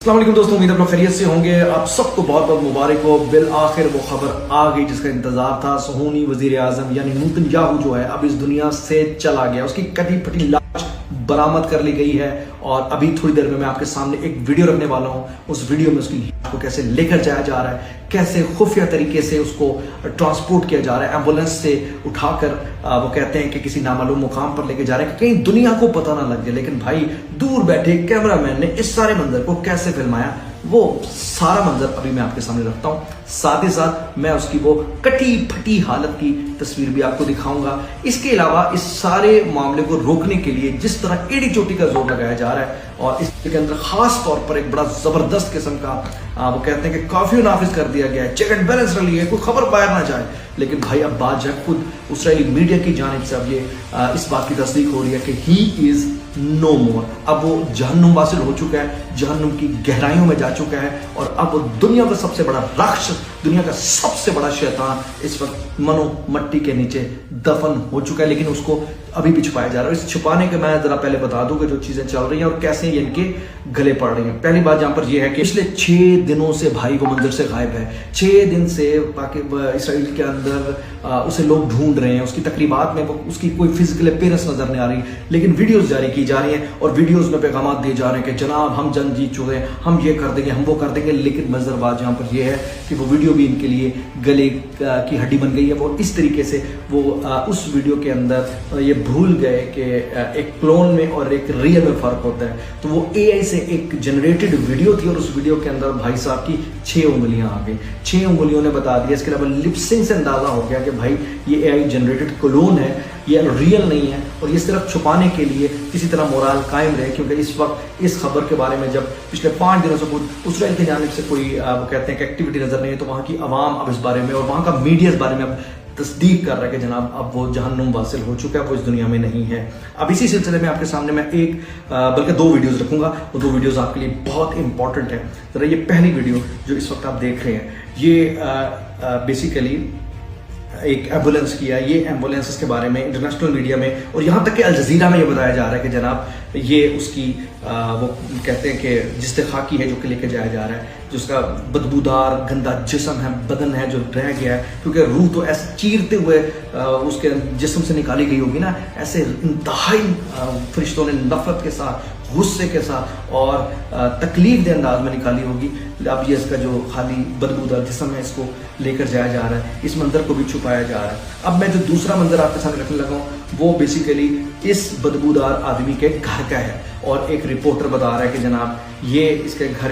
अस्सलाम वालेकुम दोस्तों, उम्मीद आप लोग खैरियत से होंगे। आप सबको बहुत बहुत मुबारक हो। बिल आखिर वो खबर आ गई जिसका इंतजार था। सुहूनी वजीर आजम यानी नेतन्याहू जो है अब इस दुनिया से चला गया। उसकी कटी फटी लाश बरामद कर ली गई है और अभी थोड़ी देर में मैं आपके सामने एक वीडियो रखने वाला हूँ। उस वीडियो में उसकी लाश को कैसे लेकर जाया जा रहा है, कैसे खुफिया तरीके से उसको ट्रांसपोर्ट किया जा रहा है, एम्बुलेंस से उठाकर वो कहते हैं कि किसी नामालूम मुकाम पर लेके जा रहे हैं कि कहीं दुनिया को पता ना लग जाए। लेकिन भाई दूर बैठे कैमरामैन ने इस सारे मंजर को कैसे फिल्माया, वो सारा मंजर अभी मैं आपके सामने रखता हूँ। साथ ही साथ मैं उसकी वो कटी फटी हालत की तस्वीर भी आपको दिखाऊंगा। इसके अलावा इस सारे मामले को रोकने के लिए जिस तरह एड़ी चोटी का जोर लगाया जा रहा है और इसके अंदर खास तौर पर एक बड़ा जबरदस्त किस्म का वो कहते हैं कि काफी नाफिज कर दिया गया है, चेक एंड बैलेंस रख लिया है, कोई खबर बाहर ना जाए। लेकिन भाई अब बात जो है खुद इसराइली मीडिया की जानिब से अब ये इस बात की तस्दीक हो रही है कि ही इज नो मोर। अब वो जहन्नुम वासिल हो चुका है, जहन्नुम की गहराइयों में जा चुका है और अब वो दुनिया का सबसे बड़ा राक्षस, दुनिया का सबसे बड़ा शैतान इस वक्त मनो मट्टी के नीचे दफन हो चुका है। लेकिन उसको अभी भी छुपाया जा रहा है। इस छुपाने के मैं जरा पहले बता दूं कि जो चीजें चल रही हैं और कैसे ये इनके गले पड़ रही हैं। पहली बात यहाँ पर यह है कि पिछले 6 दिनों से भाई वो मंजर से गायब है। 6 दिन से इसराइल के अंदर उसे लोग ढूंढ रहे हैं। उसकी तकरीबात में उसकी कोई फिजिकल अपीयरेंस नजर नहीं आ रही, लेकिन वीडियोस जारी की जा रही हैं और वीडियोस में पैगाम दिए जा रहे हैं कि जनाब हम जंग जीत चुके हैं, हम ये कर देंगे, हम वो कर देंगे। लेकिन मज़र बात यहाँ पर यह है कि वो वीडियो भी इनके लिए गले की हड्डी बन गई है। वो इस तरीके से वो उस वीडियो के अंदर ये भूल गए कि एक क्लोन में और एक रियल में फ़र्क होता है। तो वो एआई से एक जनरेटेड वीडियो थी और उस वीडियो के अंदर भाई साहब की 6 उंगलियां आ गई। 6 उंगलियों ने बता दिया। इसके अलावा लिपसिंग से अंदाजा हो गया कि भाई ये एआई जनरेटेड क्लोन है, ये रियल नहीं है और ये सिर्फ छुपाने के लिए किसी तरह मोराल कायम रहे। क्योंकि इस वक्त इस खबर के बारे में जब पिछले 5 दिनों से इसराइल की जानिब से कोई वो कहते हैं कि एक्टिविटी नजर नहीं है, तो वहाँ की आवाम अब इस बारे में और वहाँ का मीडिया इस बारे में अब तस्दीक कर रहा है कि जनाब अब वो जहन्नुम वासिल हो चुका है, वो इस दुनिया में नहीं है। अब इसी सिलसिले में आपके सामने मैं एक बल्कि 2 वीडियोस रखूंगा। वो 2 वीडियोस आपके लिए बहुत इंपॉर्टेंट है। जरा ये पहली वीडियो जो इस वक्त आप देख रहे हैं, ये बेसिकली एक एम्बुलेंस की है। ये एम्बुलेंस के बारे में इंटरनेशनल मीडिया में और यहाँ तक कि अल जजीरा में ये बताया जा रहा है कि जनाब ये उसकी वो कहते हैं कि जिस्तेखाकी है जो कि लेके जाया जा रहा है, जो उसका बदबूदार गंदा जिस्म है, बदन है जो रह गया है। क्योंकि रूह तो ऐसे चीरते हुए उसके जिस्म से निकाली गई होगी ना, ऐसे इंतहाई फरिश्तों ने नफरत के साथ, गुस्से के साथ और तकलीफ दे अंदाज में निकाली होगी। अब ये इसका जो खाली बदबूदार जिस्म है इसको लेकर जाया जा रहा है, इस मंजर को भी छुपाया जा रहा है। अब मैं जो दूसरा मंजर आपके सामने रखने लगा हूँ वो बेसिकली इस बदबूदार आदमी के घर का है और एक रिपोर्टर बता रहा है कि जनाब ये इसके घर